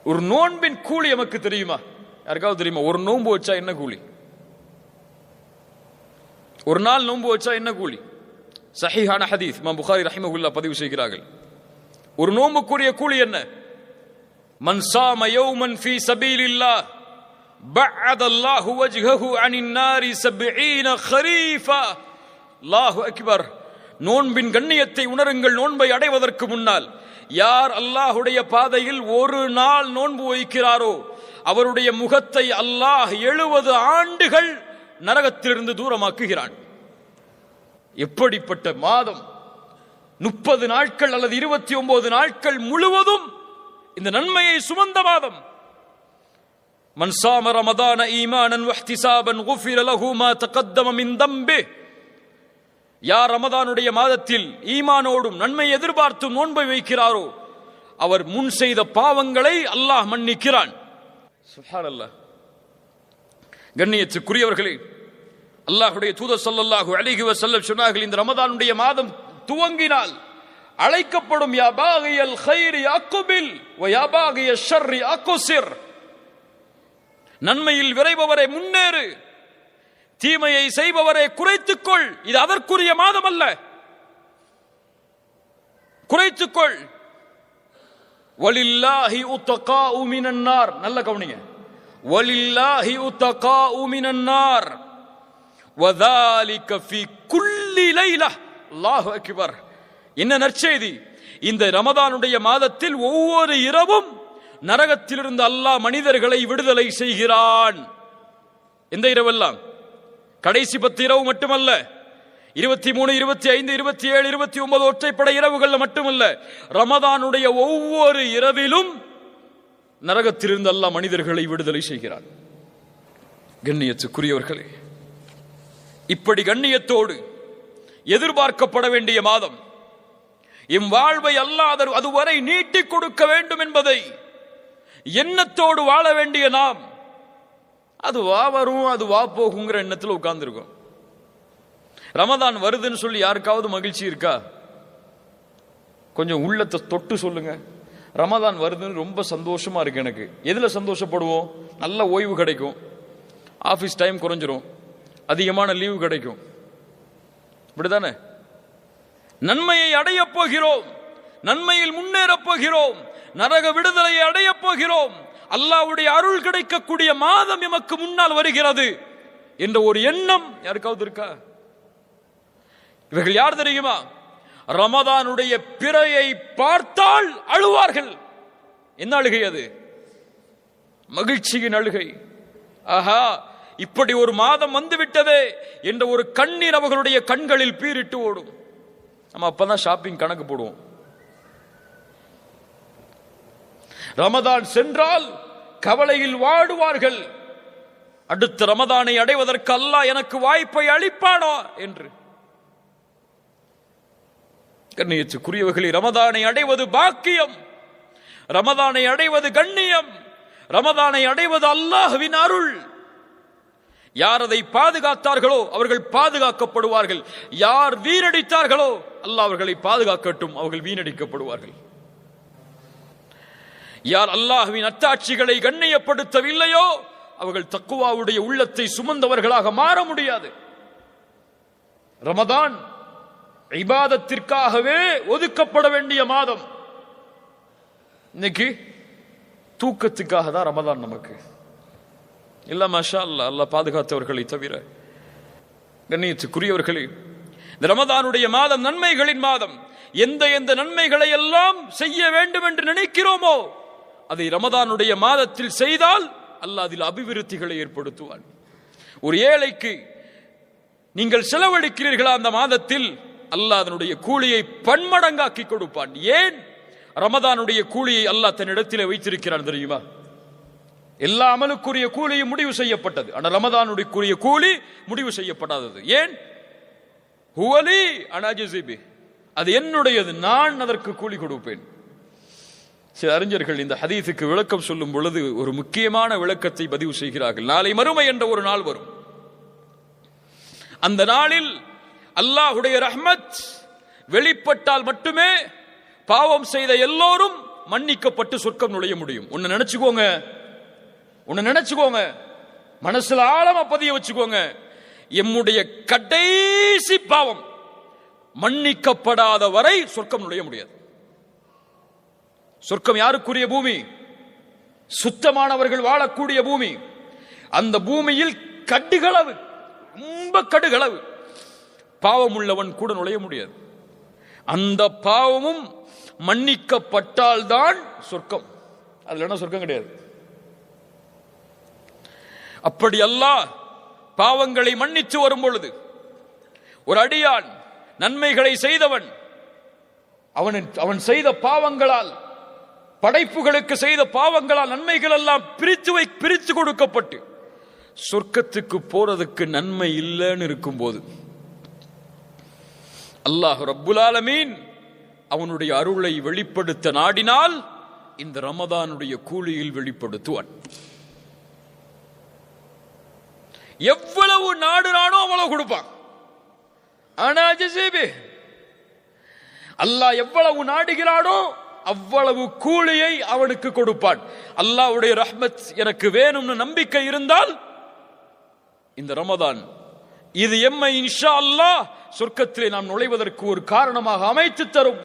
ஒரு நோன்பின் கூலி நமக்கு தெரியுமா? யாருக்காவது தெரியுமா? ஒரு நோன்பு வச்சா என்ன கூலி? ஒரு நாள் நோன்பு வச்சா என்ன கூலி? சஹீஹான ஹதீஸ் இமாம் புகாரி ரஹிமஹுல்லாஹ் பதிவு செய்கிறார்கள். ஒரு நோன்புக்குரிய கூலி என்ன? மன் ஸாம யௌமன் ஃபீ ஸபீலில்லாஹ் பஅதல்லாஹு வஜ்ஹஹு அனின் நாரி 70 கரீஃபா. அல்லாஹு அக்பர். நோன்பின் கண்ணியத்தை உணருங்கள். நோன்பை அடைவதற்கு முன்னால் யார் அல்லாஹுடைய பாதையில் ஒரு நாள் நோன்பு வைக்கிறாரோ அவருடைய முகத்தை அல்லாஹ் 70 ஆண்டுகள் நரகத்திலிருந்து தூரமாக்குகிறான். எப்படிப்பட்ட மாதம்! 30 நாட்கள் அல்லது 29 நாட்கள் முழுவதும் இந்த நன்மையை சுமந்த மாதம். மன் ஸாம ரமதான ஈமானன் வஹ்திஸாபன் குஃபிர லஹு மா தகத்தம மின் தம்பி. யார் ரமதானுடைய மாதத்தில் ஈமானோடும் நன்மை எதிர்பார்த்தும் நோன்பை வைக்கிறாரோ அவர் முன் செய்த பாவங்களை அல்லாஹ் மன்னிக்கிறான். சுப்ஹானல்லாஹ். கண்ணியத்துக்குரியவர்களே, அல்லாஹ்வுடைய தூதர் ஸல்லல்லாஹு அலைஹி வஸல்லம் சொன்னார்கள், இந்த ரமதானுடைய மாதம் துவங்கினால் அழைக்கப்படும் யா பாகியல் கைரி அக்பில் வ யா பாகிய ஷர்ரி அக்ஸிர். நன்மையில் விரைபவரே முன்னேறு, தீமையை செய்பவரே குறைத்துக்கொள். இது அதற்குரிய மாதம் அல்ல. குறைத்துக்கொள். வலில்லாஹி உத்தகாஉ மினன் நார். நல்ல கவனிங்க. வலில்லாஹி உத்தகாஉ மினன் நார் வதாலிக ஃபீ குல்லி லைலா. அல்லாஹு அக்பர். என்ன நற்செய்தி! இந்த ரமதானுடைய மாதத்தில் ஒவ்வொரு இரவும் நரகத்திலிருந்து அல்லாஹ் மனிதர்களை விடுதலை செய்கிறான். எந்த இரவெல்லாம்? கடைசி 10 இரவு மட்டுமல்ல, 23, 25, 27, 29 ஒற்றைப்படை இரவுகள் மட்டுமல்ல, ரமதானுடைய ஒவ்வொரு இரவிலும் நரகத்திலிருந்து அல்லாஹ் மனிதர்களை விடுதலை செய்கிறான். கண்ணியத்துக்குரியவர்களே, இப்படி கண்ணியத்தோடு எதிர்பார்க்கப்பட வேண்டிய மாதம், எம் வாழ்வை அல்லாஹ் அதுவரை நீட்டிக் கொடுக்க வேண்டும் என்பதை எண்ணத்தோடு வாழ வேண்டிய நாம், அது வா வரும் அது வா போகுங்கிற எண்ணத்தில் உட்கார்ந்துருக்கோம். ரமதான் வருதுன்னு சொல்லி யாருக்காவது மகிழ்ச்சி இருக்கா? கொஞ்சம் உள்ளத்தை தொட்டு சொல்லுங்க. ரமதான் வருதுன்னு ரொம்ப சந்தோஷமா இருக்கு எனக்கு. எதுல சந்தோஷப்படுவோம்? நல்ல ஓய்வு கிடைக்கும், ஆபீஸ் டைம் குறைஞ்சிரும், அதிகமான லீவு கிடைக்கும். இப்படிதானே? நன்மையை அடையப் போகிறோம், நன்மையில் முன்னேறப் போகிறோம், நரக விடுதலையை அடையப் போகிறோம், அல்லாஹ்வுடைய அருள் கிடைக்கக்கூடிய மாதம் எமக்கு முன்னால் வருகிறது என்ற ஒரு எண்ணம் யாருக்காவது இருக்கா? இவர்கள் யார் தெரியுமா? ரமதானுடைய பிறையை பார்த்தால் அழுவார்கள். என்ன அழுகை அது? மகிழ்ச்சியின் அழுகை. ஆஹா, இப்படி ஒரு மாதம் வந்துவிட்டதே என்ற ஒரு கண்ணீர் அவர்களுடைய கண்களில் பீரிட்டு ஓடும். நம்ம அப்பதான் ஷாப்பிங் கணக்கு போடுவோம். ரமதான் சென்றால் கவலையில் வாடுவார்கள். அடுத்த ரமதானை அடைவதற்கு அல்லாஹ் எனக்கு வாய்ப்பை அளிப்பானா என்று. கண்ணியத்துக்குரியவர்களே, ரமதானை அடைவது பாக்கியம், ரமதானை அடைவது கண்ணியம், ரமதானை அடைவது அல்லாஹ்வின் அருள். யார் அதை பாதுகாத்தார்களோ அவர்கள் பாதுகாக்கப்படுவார்கள். யார் வீணடித்தார்களோ அல்லாஹ் அவர்களை பாதுகாக்கட்டும், அவர்கள் வீணடிக்கப்படுவார்கள். யார் அல்லாஹ்வின் அத்தாட்சிகளை கண்ணியப்படுத்தவில்லையோ அவர்கள் தக்குவாவுடைய உள்ளத்தை சுமந்தவர்களாக மாற முடியாது. ரமதான் இபாதத்திற்காகவே ஒதுக்கப்பட வேண்டிய மாதம். இன்னைக்கு தூக்கத்துக்காக தான் ரமதான் நமக்கு இல்ல. மாஷா அல்லாஹ், அல்லாஹ் பாதுகாத்தவர்களை தவிர. கண்ணியத்துக்குரியவர்களே, இந்த ரமதானுடைய மாதம் நன்மைகளின் மாதம். எந்த எந்த நன்மைகளை எல்லாம் செய்ய வேண்டும் என்று நினைக்கிறோமோ அதை ரமதானுடைய மாதத்தில் செய்தால் அல்லாஹ் அதில் அபிவிருத்திகளை ஏற்படுத்துவான். ஒரு ஏழைக்கு நீங்கள் செலவழிக்கிறீர்களா அந்த மாதத்தில், அல்லாஹ் அதனுடைய கூலியை பன்மடங்காக்கி கொடுப்பான். ஏன்? ரமதானுடைய கூலியை அல்லாஹ் தன்னிடத்திலே வைத்திருக்கிறான் தெரியுமா? எல்லா அமலுக்குரிய கூலியும் முடிவு செய்யப்பட்டது, ஆனால் ரமதானுடைய கூலி முடிவு செய்யப்படாதது. ஏன்? ஹுவலி அனாஜிபி, அது என்னுடையது, நான் அதற்கு கூலி கொடுப்பேன். சில அறிஞர்கள் இந்த ஹதீஸுக்கு விளக்கம் சொல்லும் பொழுது ஒரு முக்கியமான விளக்கத்தை பதிவு செய்கிறார்கள். நாளை மறுமை என்ற ஒரு நாள் வரும். அந்த நாளில் அல்லாஹ்வுடைய ரஹ்மத் வெளிப்பட்டால் மட்டுமே பாவம் செய்த எல்லோரும் மன்னிக்கப்பட்டு சொர்க்கம் நுழைய முடியும். ஒன்னு நினைச்சுக்கோங்க, மனசுல ஆழமா பதிய வச்சுக்கோங்க. எம்முடைய கடைசி பாவம் மன்னிக்கப்படாத வரை சொர்க்கம் நுழைய முடியாது. சொர்க்கம் யாருக்குரிய பூமி? சுத்தமானவர்கள் வாழக்கூடிய பூமி. அந்த பூமியில் கடுகளவு, ரொம்ப கடுகளவு பாவம் உள்ளவன் கூட நுழைய முடியாது. அந்த பாவமும் மன்னிக்கப்பட்டால்தான் சொர்க்கம். அதுல என்ன சொர்க்கம் கிடையாது. அப்படி அல்லாஹ் பாவங்களை மன்னித்து வரும் பொழுது ஒரு அடியான் நன்மைகளை செய்தவன், அவன் செய்த பாவங்களால், படைப்புகளுக்கு செய்த பாவங்களால் நன்மைகள் எல்லாம் பிரித்து கொடுக்கப்பட்டு சொர்க்கத்துக்கு போறதுக்கு நன்மை இல்லைன்னு இருக்கும் போது அல்லாஹ் ரப்புல் ஆலமீன் அவனுடைய அருளை வெளிப்படுத்த நாடினால் இந்த ரமதானுடைய கூலியில் வெளிப்படுத்துவான். எவ்வளவு நாடுறானோ அவ்வளவு கொடுப்பான். ஆனா அல்லாஹ் எவ்வளவு நாடுகிறானோ அவ்வளவு கூலியை அவனுக்கு கொடுப்பான். அல்லாஹ்வுடைய ரஹ்மத் எனக்கு வேணும்னு நம்பிக்கை இருந்தால் இந்த ரமதான் இது எம்மை இன்ஷா அல்லாஹ் சொர்க்கத்திலே நாம் நுழைவதற்கு ஒரு காரணமாக அமைத்து தரும்.